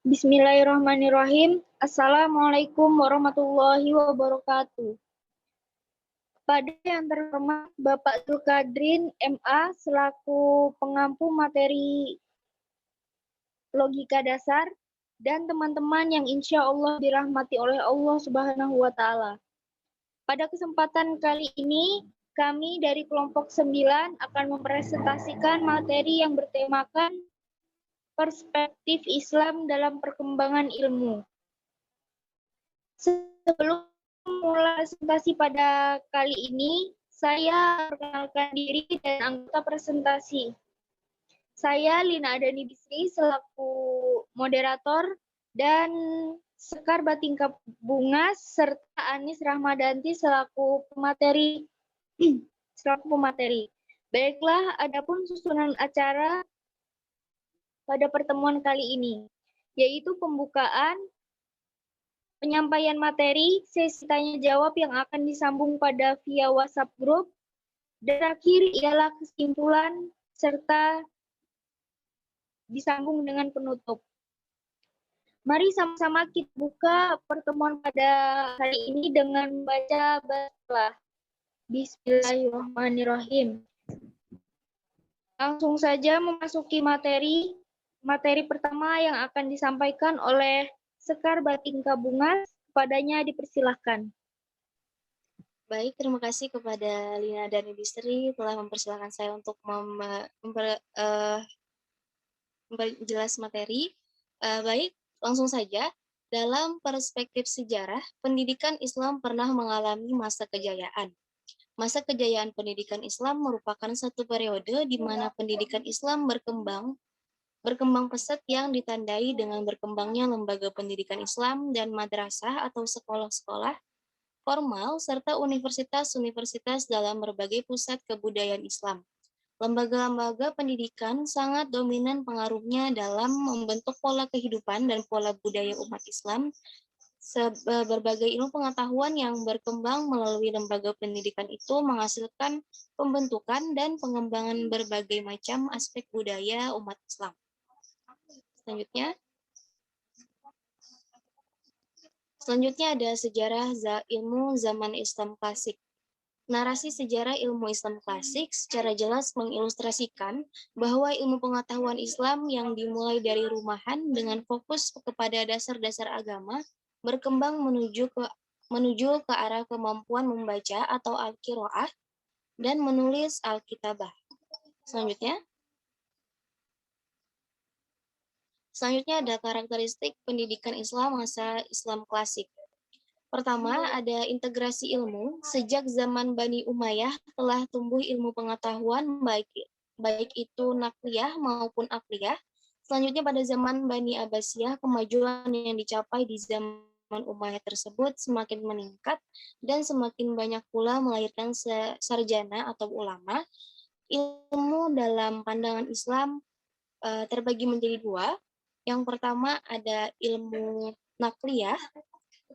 Bismillahirrahmanirrahim. Assalamualaikum warahmatullahi wabarakatuh. Pada yang terhormat Bapak Zulkadrin MA selaku pengampu materi logika dasar dan teman-teman yang insya Allah dirahmati oleh Allah Subhanahu wa Ta'ala. Pada kesempatan kali ini, kami dari kelompok 9 akan mempresentasikan materi yang bertemakan perspektif Islam dalam perkembangan ilmu. Sebelum mulai presentasi pada kali ini, saya perkenalkan diri dan anggota presentasi. Saya Lina Adani Bisri selaku moderator dan Sekar Batingkap Bungas serta Anis Rahmadanti selaku pemateri. Baiklah, adapun susunan acara pada pertemuan kali ini, yaitu pembukaan, penyampaian materi, sesi tanya jawab yang akan disambung pada via WhatsApp Group, dan terakhir ialah kesimpulan serta disambung dengan penutup. Mari sama-sama kita buka pertemuan pada hari ini dengan membaca basmalah. Bismillahirrahmanirrahim. Langsung saja memasuki materi pertama yang akan disampaikan oleh Sekar Batingkap Bungas. Kepadanya dipersilahkan. Baik, terima kasih kepada Lina dan Bisri telah mempersilahkan saya untuk memperjelas materi. Baik, langsung saja. Dalam perspektif sejarah, pendidikan Islam pernah mengalami masa kejayaan. Masa kejayaan pendidikan Islam merupakan satu periode di mana pendidikan Islam berkembang pesat yang ditandai dengan berkembangnya lembaga pendidikan Islam dan madrasah atau sekolah-sekolah formal serta universitas-universitas dalam berbagai pusat kebudayaan Islam. Lembaga-lembaga pendidikan sangat dominan pengaruhnya dalam membentuk pola kehidupan dan pola budaya umat Islam. Berbagai ilmu pengetahuan yang berkembang melalui lembaga pendidikan itu menghasilkan pembentukan dan pengembangan berbagai macam aspek budaya umat Islam. Selanjutnya ada sejarah ilmu zaman Islam klasik. Narasi sejarah ilmu Islam klasik secara jelas mengilustrasikan bahwa ilmu pengetahuan Islam yang dimulai dari rumahan dengan fokus kepada dasar-dasar agama berkembang menuju ke arah kemampuan membaca atau al-qiraah dan menulis al-kitabah. Selanjutnya ada karakteristik pendidikan Islam masa Islam klasik. Pertama, ada integrasi ilmu. Sejak zaman Bani Umayyah telah tumbuh ilmu pengetahuan baik itu nakliyah maupun akliyah. Selanjutnya pada zaman Bani Abbasiyah, kemajuan yang dicapai di zaman Umayyah tersebut semakin meningkat dan semakin banyak pula melahirkan sarjana atau ulama. Ilmu dalam pandangan Islam terbagi menjadi dua. Yang pertama ada ilmu nakliyah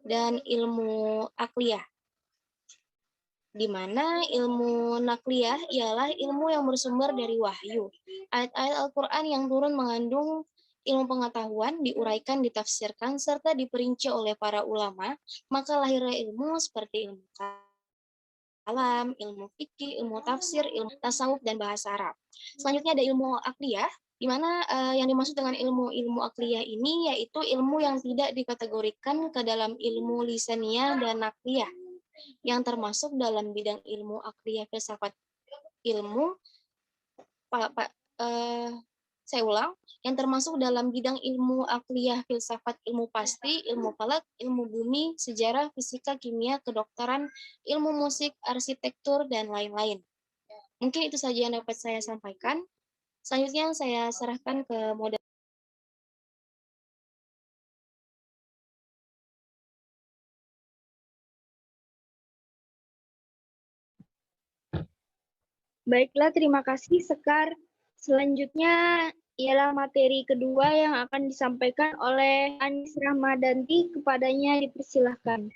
dan ilmu akliyah, di mana ilmu nakliyah ialah ilmu yang bersumber dari wahyu. Ayat-ayat Al-Quran yang turun mengandung ilmu pengetahuan, diuraikan, ditafsirkan, serta diperinci oleh para ulama, maka lahirnya ilmu seperti ilmu kalam, ilmu fikih, ilmu tafsir, ilmu tasawuf, dan bahasa Arab. Selanjutnya ada ilmu akliyah, di mana yang dimaksud dengan ilmu akliyah ini yaitu ilmu yang tidak dikategorikan ke dalam ilmu lisaniyah dan nakliyah, yang termasuk dalam bidang ilmu akliyah filsafat ilmu yang termasuk dalam bidang ilmu akliyah filsafat ilmu pasti, ilmu falak, ilmu bumi, sejarah, fisika, kimia, kedokteran, ilmu musik, arsitektur, dan lain-lain. Mungkin itu saja yang dapat saya sampaikan. Selanjutnya saya serahkan ke moderator. Baiklah, terima kasih Sekar. Selanjutnya ialah materi kedua yang akan disampaikan oleh Anis Rahmadanti. Kepadanya dipersilahkan.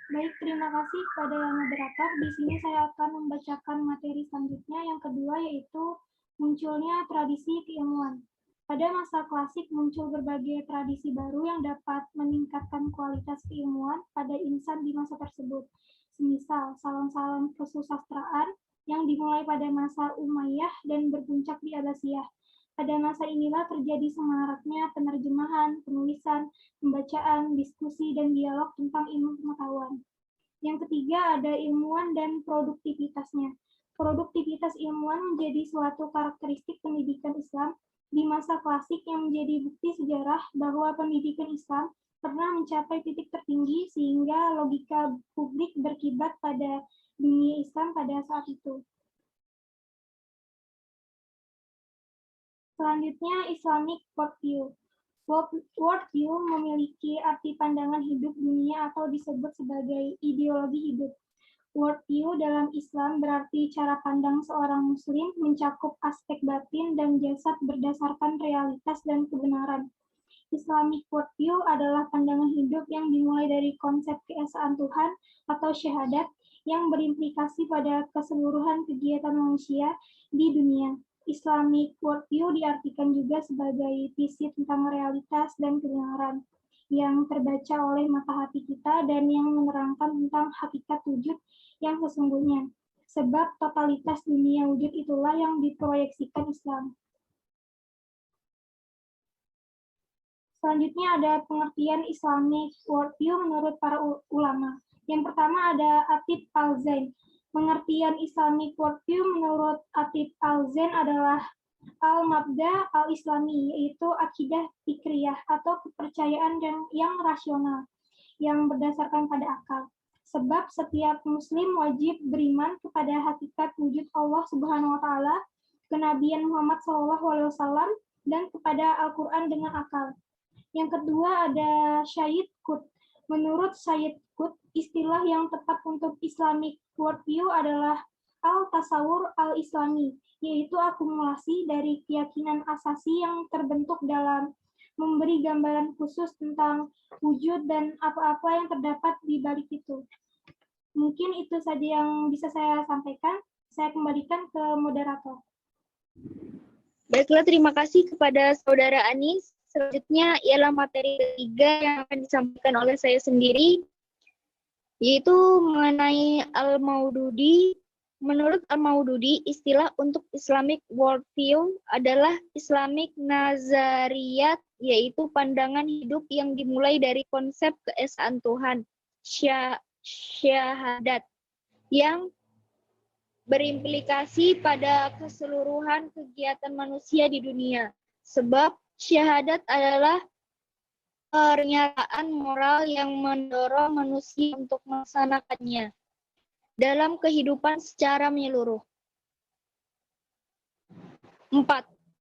Baik, terima kasih kepada moderator. Di sini saya akan membacakan materi selanjutnya yang kedua, yaitu munculnya tradisi keilmuan. Pada masa klasik muncul berbagai tradisi baru yang dapat meningkatkan kualitas keilmuan pada insan di masa tersebut. Semisal salon-salon kesusastraan yang dimulai pada masa Umayyah dan berpuncak di Abbasiyah. Pada masa inilah terjadi semaraknya penerjemahan, penulisan, pembacaan, diskusi, dan dialog tentang ilmu pengetahuan. Yang ketiga ada ilmuwan dan produktivitasnya. Produktivitas ilmuwan menjadi suatu karakteristik pendidikan Islam di masa klasik yang menjadi bukti sejarah bahwa pendidikan Islam pernah mencapai titik tertinggi sehingga logika publik berkiblat pada dunia Islam pada saat itu. Selanjutnya, Islamic worldview. Worldview memiliki arti pandangan hidup dunia atau disebut sebagai ideologi hidup. Worldview dalam Islam berarti cara pandang seorang muslim mencakup aspek batin dan jasad berdasarkan realitas dan kebenaran. Islamic worldview adalah pandangan hidup yang dimulai dari konsep keesaan Tuhan atau syahadat yang berimplikasi pada keseluruhan kegiatan manusia di dunia. Islamic worldview diartikan juga sebagai visi tentang realitas dan kebenaran yang terbaca oleh mata hati kita dan yang menerangkan tentang hakikat wujud yang sesungguhnya. Sebab totalitas dunia wujud itulah yang diproyeksikan Islam. Selanjutnya ada pengertian Islamic worldview menurut para ulama. Yang pertama ada Atib Al-Zain. Pengertian Islamic worldview menurut Atib Al-Zain adalah al-mabda al-islami, yaitu akidah fikriyah atau kepercayaan yang rasional, yang berdasarkan pada akal. Sebab setiap muslim wajib beriman kepada hakikat wujud Allah Subhanahu wa taala, kenabian Muhammad SAW, dan kepada Al-Qur'an dengan akal. Yang kedua ada Syed Qutb. Menurut Syed Qutb, istilah yang tepat untuk Islamic worldview adalah al-tasawur al-islami, yaitu akumulasi dari keyakinan asasi yang terbentuk dalam memberi gambaran khusus tentang wujud dan apa-apa yang terdapat di balik itu. Mungkin itu saja yang bisa saya sampaikan. Saya kembalikan ke moderator. Baiklah, terima kasih kepada Saudara Anis. Selanjutnya ialah materi ketiga yang akan disampaikan oleh saya sendiri, yaitu mengenai Al-Maududi. Menurut Al-Maududi, istilah untuk Islamic worldview adalah Islamic Nazariyat, yaitu pandangan hidup yang dimulai dari konsep keesaan Tuhan, syahadat, yang berimplikasi pada keseluruhan kegiatan manusia di dunia. Sebab syahadat adalah pernyataan moral yang mendorong manusia untuk melaksanakannya dalam kehidupan secara menyeluruh. 4.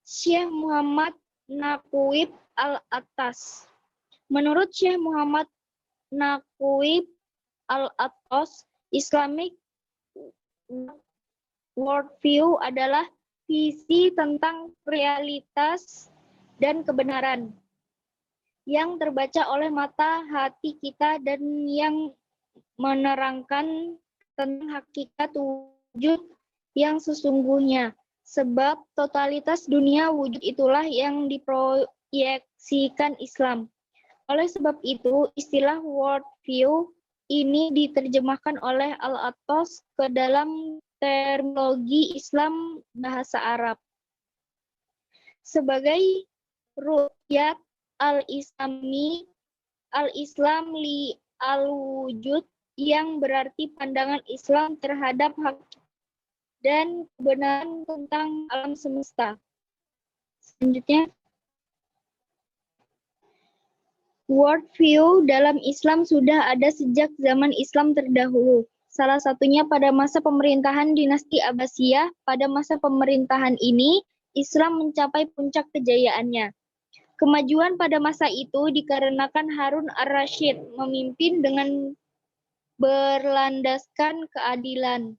Syekh Muhammad Naqib Al-Attas. Menurut Syekh Muhammad Naqib Al-Attas, Islamic worldview adalah visi tentang realitas dan kebenaran yang terbaca oleh mata hati kita dan yang menerangkan tentang hakikat wujud yang sesungguhnya. Sebab totalitas dunia wujud itulah yang diproyeksikan Islam. Oleh sebab itu, istilah worldview ini diterjemahkan oleh Al-Attas ke dalam terminologi Islam bahasa Arab sebagai ru'yat al-Islam li al-wujud, yang berarti pandangan Islam terhadap hak dan kebenaran tentang alam semesta. Selanjutnya, worldview dalam Islam sudah ada sejak zaman Islam terdahulu. Salah satunya pada masa pemerintahan dinasti Abbasiyah. Pada masa pemerintahan ini, Islam mencapai puncak kejayaannya. Kemajuan pada masa itu dikarenakan Harun ar-Rasyid memimpin dengan berlandaskan keadilan,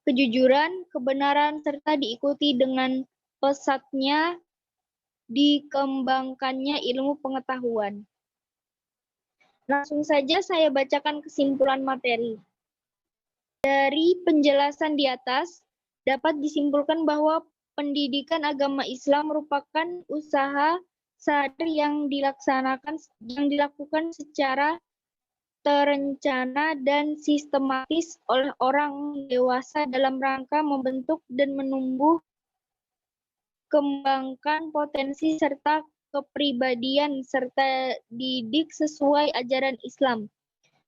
kejujuran, kebenaran, serta diikuti dengan pesatnya dikembangkannya ilmu pengetahuan. Langsung saja saya bacakan kesimpulan materi. Dari penjelasan di atas, dapat disimpulkan bahwa pendidikan agama Islam merupakan usaha sadar yang dilakukan secara terencana dan sistematis oleh orang dewasa dalam rangka membentuk dan kembangkan potensi serta kepribadian serta didik sesuai ajaran Islam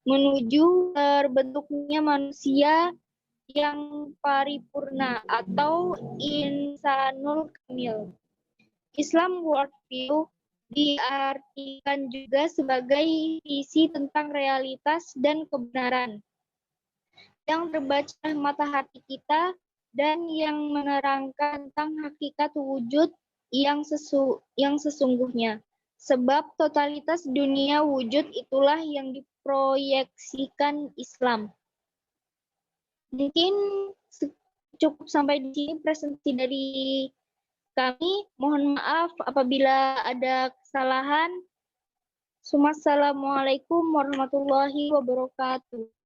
menuju terbentuknya manusia yang paripurna atau insanul kamil. Islam worldview diartikan juga sebagai visi tentang realitas dan kebenaran yang terbaca oleh mata hati kita dan yang menerangkan tentang hakikat wujud yang sesungguhnya. Sebab totalitas dunia wujud itulah yang diproyeksikan Islam. Mungkin cukup sampai di sini presentasi dari kami. Mohon maaf apabila ada kesalahan. Assalamualaikum warahmatullahi wabarakatuh.